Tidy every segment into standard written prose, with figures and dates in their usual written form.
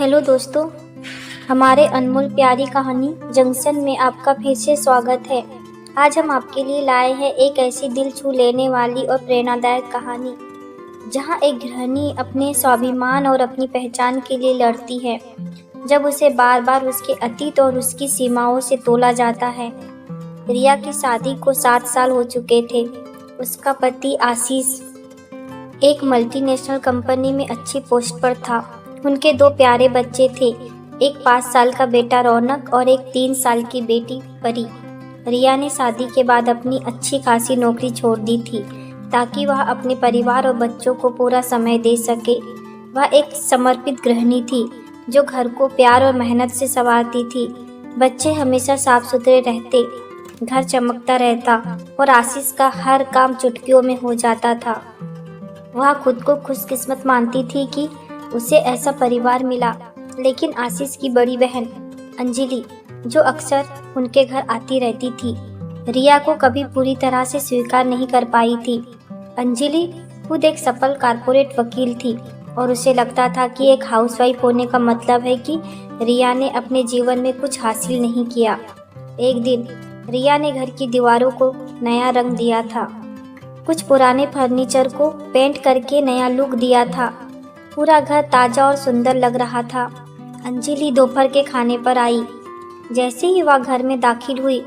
Hello दोस्तों, हमारे अनमोल प्यारी कहानी जंक्शन में आपका फिर से स्वागत है। आज हम आपके लिए लाए हैं एक ऐसी दिल छू लेने वाली और प्रेरणादायक कहानी जहां एक गृहिणी अपने स्वाभिमान और अपनी पहचान के लिए लड़ती है जब उसे बार बार उसके अतीत और उसकी सीमाओं से तोला जाता है। रिया की शादी को 7 साल हो चुके थे। उसका पति आशीष एक मल्टीनेशनल कंपनी में अच्छी पोस्ट पर था। उनके 2 प्यारे बच्चे थे, एक 5 साल का बेटा रौनक और एक 3 साल की बेटी परी। रिया ने शादी के बाद अपनी अच्छी खासी नौकरी छोड़ दी थी ताकि वह अपने परिवार और बच्चों को पूरा समय दे सके। वह एक समर्पित गृहिणी थी जो घर को प्यार और मेहनत से संवारती थी। बच्चे हमेशा साफ सुथरे रहते, घर चमकता रहता और आशीष का हर काम चुटकियों में हो जाता था। वह खुद को खुशकिस्मत मानती थी कि उसे ऐसा परिवार मिला। लेकिन आशीष की बड़ी बहन अंजलि, जो अक्सर उनके घर आती रहती थी, रिया को कभी पूरी तरह से स्वीकार नहीं कर पाई थी। अंजलि खुद एक सफल कारपोरेट वकील थी और उसे लगता था कि एक हाउसवाइफ होने का मतलब है कि रिया ने अपने जीवन में कुछ हासिल नहीं किया। एक दिन रिया ने घर की दीवारों को नया रंग दिया था, कुछ पुराने फर्नीचर को पेंट करके नया लुक दिया था। पूरा घर ताजा और सुंदर लग रहा था। अंजलि दोपहर के खाने पर आई। जैसे ही वह घर में दाखिल हुई,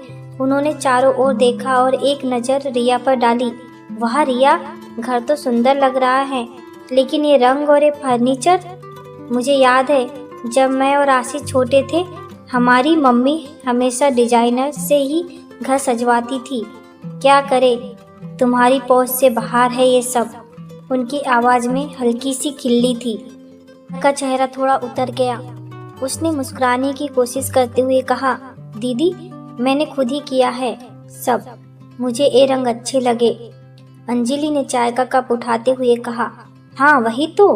उन्होंने चारों ओर देखा और एक नज़र रिया पर डाली। वाह रिया, घर तो सुंदर लग रहा है, लेकिन ये रंग और ये फर्नीचर, मुझे याद है जब मैं और आशीष छोटे थे, हमारी मम्मी हमेशा डिजाइनर से ही घर सजवाती थी। क्या करे, तुम्हारी पहुंच से बाहर है ये सब। उनकी आवाज़ में हल्की सी खिल्ली थी। का चेहरा थोड़ा उतर गया। उसने मुस्कुराने की कोशिश करते हुए कहा, दीदी, मैंने खुद ही किया है सब, मुझे ये रंग अच्छे लगे। अंजलि ने चाय का कप उठाते हुए कहा, हाँ वही तो,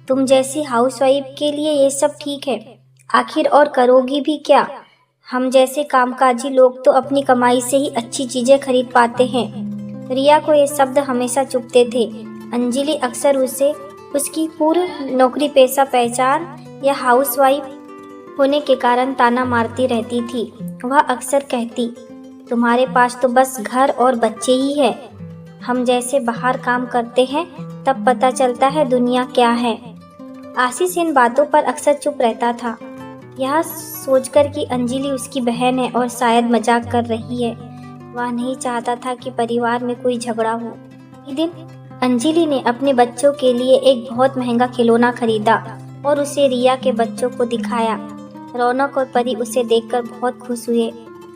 तुम जैसी हाउसवाइफ के लिए ये सब ठीक है। आखिर और करोगी भी क्या? हम जैसे कामकाजी लोग तो अपनी कमाई से ही अच्छी चीज़ें खरीद पाते हैं। रिया को ये शब्द हमेशा चुभते थे। अंजलि अक्सर उसे उसकी पूर्ण नौकरी पेशा पहचान या हाउसवाइफ होने के कारण ताना मारती रहती थी। वह अक्सर कहती, तुम्हारे पास तो बस घर और बच्चे ही है। हम जैसे बाहर काम करते हैं तब पता चलता है दुनिया क्या है। आशीष इन बातों पर अक्सर चुप रहता था, यह सोचकर कि अंजलि उसकी बहन है और शायद मजाक कर रही है। वह नहीं चाहता था कि परिवार में कोई झगड़ा हो। एक दिन अंजलि ने अपने बच्चों के लिए एक बहुत महंगा खिलौना खरीदा और उसे रिया के बच्चों को दिखाया। रौनक और परी उसे देखकर बहुत खुश हुए।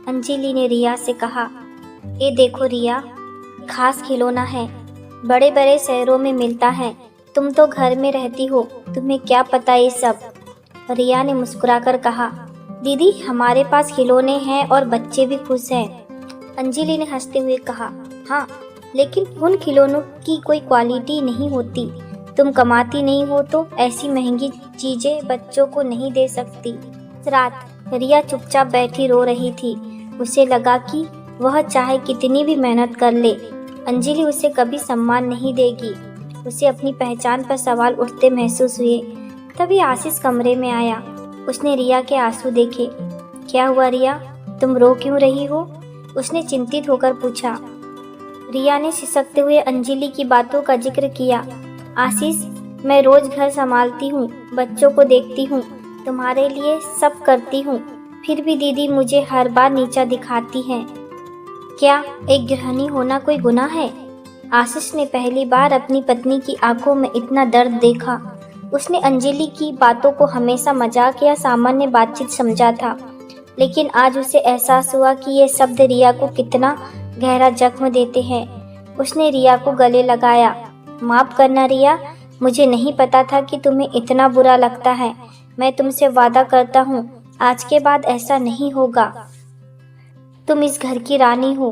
अंजलि ने रिया से कहा, ये देखो रिया, खास खिलौना है, बड़े बड़े शहरों में मिलता है, तुम तो घर में रहती हो, तुम्हें क्या पता ये सब। रिया ने मुस्कुराकर कहा, दीदी हमारे पास खिलौने हैं और बच्चे भी खुश हैं। अंजलि ने हंसते हुए कहा, हाँ लेकिन उन खिलौनों की कोई क्वालिटी नहीं होती। तुम कमाती नहीं हो तो ऐसी महंगी चीजें बच्चों को नहीं दे सकती। रात रिया चुपचाप बैठी रो रही थी। उसे लगा कि वह चाहे कितनी भी मेहनत कर ले, अंजलि उसे कभी सम्मान नहीं देगी। उसे अपनी पहचान पर सवाल उठते महसूस हुए। तभी आशीष कमरे में आया। उसने रिया के आंसू देखे। क्या हुआ रिया, तुम रो क्यों रही हो? उसने चिंतित होकर पूछा। रिया ने सिसकते हुए अंजलि की बातों का जिक्र किया। आशीष, मैं रोज घर संभालती हूँ, बच्चों को देखती हूँ, तुम्हारे लिए सब करती हूँ, फिर भी दीदी मुझे हर बार नीचा दिखाती है। क्या एक गृहिणी होना कोई गुनाह है? आशीष ने पहली बार अपनी पत्नी की आंखों में इतना दर्द देखा। उसने अंजलि की बातों को हमेशा मजाक या सामान्य बातचीत समझा था, लेकिन आज उसे एहसास हुआ कि ये शब्द रिया को कितना गहरा जख्म देते हैं। उसने रिया को गले लगाया। माफ करना रिया, मुझे नहीं पता था कि तुम्हें इतना बुरा लगता है। मैं तुमसे वादा करता हूँ, आज के बाद ऐसा नहीं होगा। तुम इस घर की रानी हो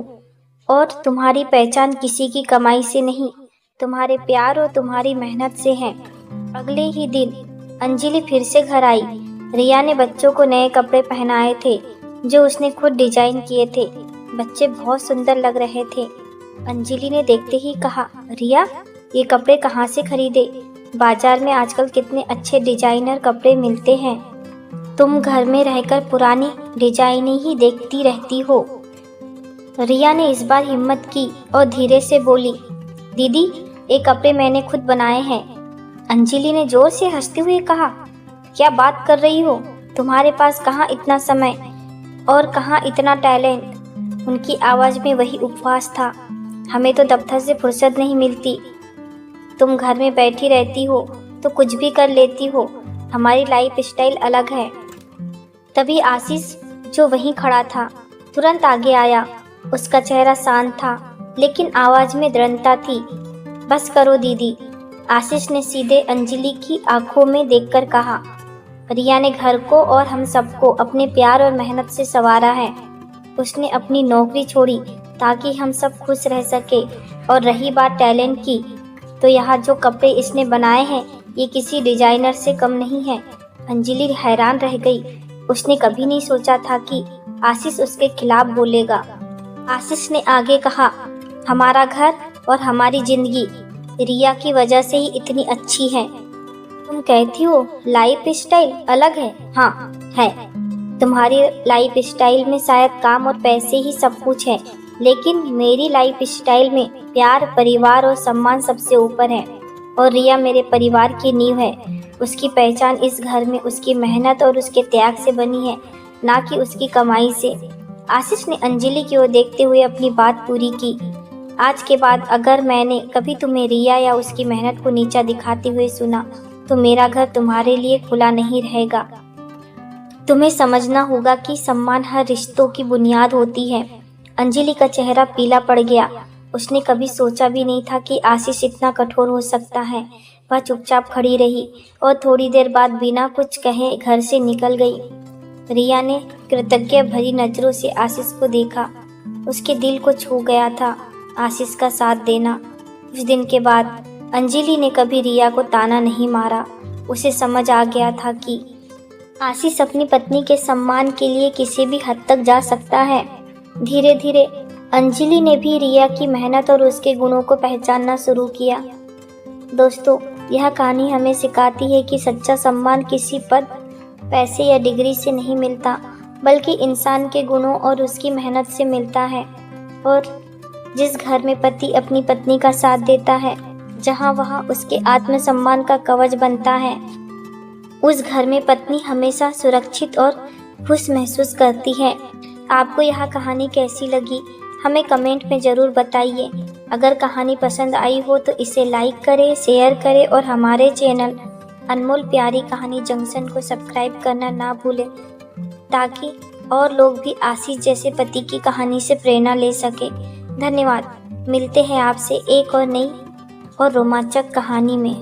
और तुम्हारी पहचान किसी की कमाई से नहीं, तुम्हारे प्यार और तुम्हारी मेहनत से है। अगले ही दिन अंजलि फिर से घर आई। रिया ने बच्चों को नए कपड़े पहनाए थे जो उसने खुद डिजाइन किए थे। बच्चे बहुत सुंदर लग रहे थे। अंजलि ने देखते ही कहा, रिया, ये कपड़े कहाँ से खरीदे? बाजार में आजकल कितने अच्छे डिजाइनर कपड़े मिलते हैं। तुम घर में रहकर पुरानी डिजाइनें ही देखती रहती हो। रिया ने इस बार हिम्मत की और धीरे से बोली, दीदी ये कपड़े मैंने खुद बनाए हैं। अंजलि ने जोर से हंसते हुए कहा, क्या बात कर रही हो? तुम्हारे पास कहाँ इतना समय और कहाँ इतना टैलेंट। उनकी आवाज़ में वही उपवास था। हमें तो दफ्तर से फुर्सत नहीं मिलती। तुम घर में बैठी रहती हो तो कुछ भी कर लेती हो। हमारी लाइफ स्टाइल अलग है। तभी आशीष, जो वहीं खड़ा था, तुरंत आगे आया। उसका चेहरा शांत था लेकिन आवाज़ में दृढ़ता थी। बस करो दीदी, आशीष ने सीधे अंजलि की आंखों में देखकर कहा। रिया ने घर को और हम सबको अपने प्यार और मेहनत से संवारा है। उसने अपनी नौकरी छोड़ी ताकि हम सब खुश रह सके। और रही बात टैलेंट की, तो यहाँ जो कपड़े इसने बनाए हैं ये किसी डिजाइनर से कम नहीं है। अंजलि हैरान रह गई। उसने कभी नहीं सोचा था कि आशीष उसके खिलाफ बोलेगा। आशीष ने आगे कहा, हमारा घर और हमारी जिंदगी रिया की वजह से ही इतनी अच्छी है। तुम कहती हो लाइफ स्टाइल अलग है? हाँ है। तुम्हारी लाइफ स्टाइल में शायद काम और पैसे ही सब कुछ है, लेकिन मेरी लाइफ स्टाइल में प्यार, परिवार और सम्मान सबसे ऊपर है। और रिया मेरे परिवार की नींव है। उसकी पहचान इस घर में उसकी मेहनत और उसके त्याग से बनी है, ना कि उसकी कमाई से। आशीष ने अंजलि की ओर देखते हुए अपनी बात पूरी की। आज के बाद अगर मैंने कभी तुम्हें रिया या उसकी मेहनत को नीचा दिखाते हुए सुना तो मेरा घर तुम्हारे लिए खुला नहीं रहेगा। तुम्हें समझना होगा कि सम्मान हर रिश्तों की बुनियाद होती है। अंजलि का चेहरा पीला पड़ गया। उसने कभी सोचा भी नहीं था कि आशीष इतना कठोर हो सकता है। वह चुपचाप खड़ी रही और थोड़ी देर बाद बिना कुछ कहे घर से निकल गई। रिया ने कृतज्ञ भरी नजरों से आशीष को देखा। उसके दिल को छू गया था आशीष का साथ देना। उस दिन के बाद अंजलि ने कभी रिया को ताना नहीं मारा। उसे समझ आ गया था कि आशीष अपनी पत्नी के सम्मान के लिए किसी भी हद तक जा सकता है। धीरे धीरे अंजलि ने भी रिया की मेहनत और उसके गुणों को पहचानना शुरू किया। दोस्तों, यह कहानी हमें सिखाती है कि सच्चा सम्मान किसी पद, पैसे या डिग्री से नहीं मिलता, बल्कि इंसान के गुणों और उसकी मेहनत से मिलता है। और जिस घर में पति अपनी पत्नी का साथ देता है, जहाँ वह उसके आत्मसम्मान का कवच बनता है, उस घर में पत्नी हमेशा सुरक्षित और खुश महसूस करती है। आपको यह कहानी कैसी लगी हमें कमेंट में ज़रूर बताइए। अगर कहानी पसंद आई हो तो इसे लाइक करें, शेयर करें और हमारे चैनल अनमोल प्यारी कहानी जंक्शन को सब्सक्राइब करना ना भूलें, ताकि और लोग भी आशीष जैसे पति की कहानी से प्रेरणा ले सके। धन्यवाद। मिलते हैं आपसे एक और नई और रोमांचक कहानी में।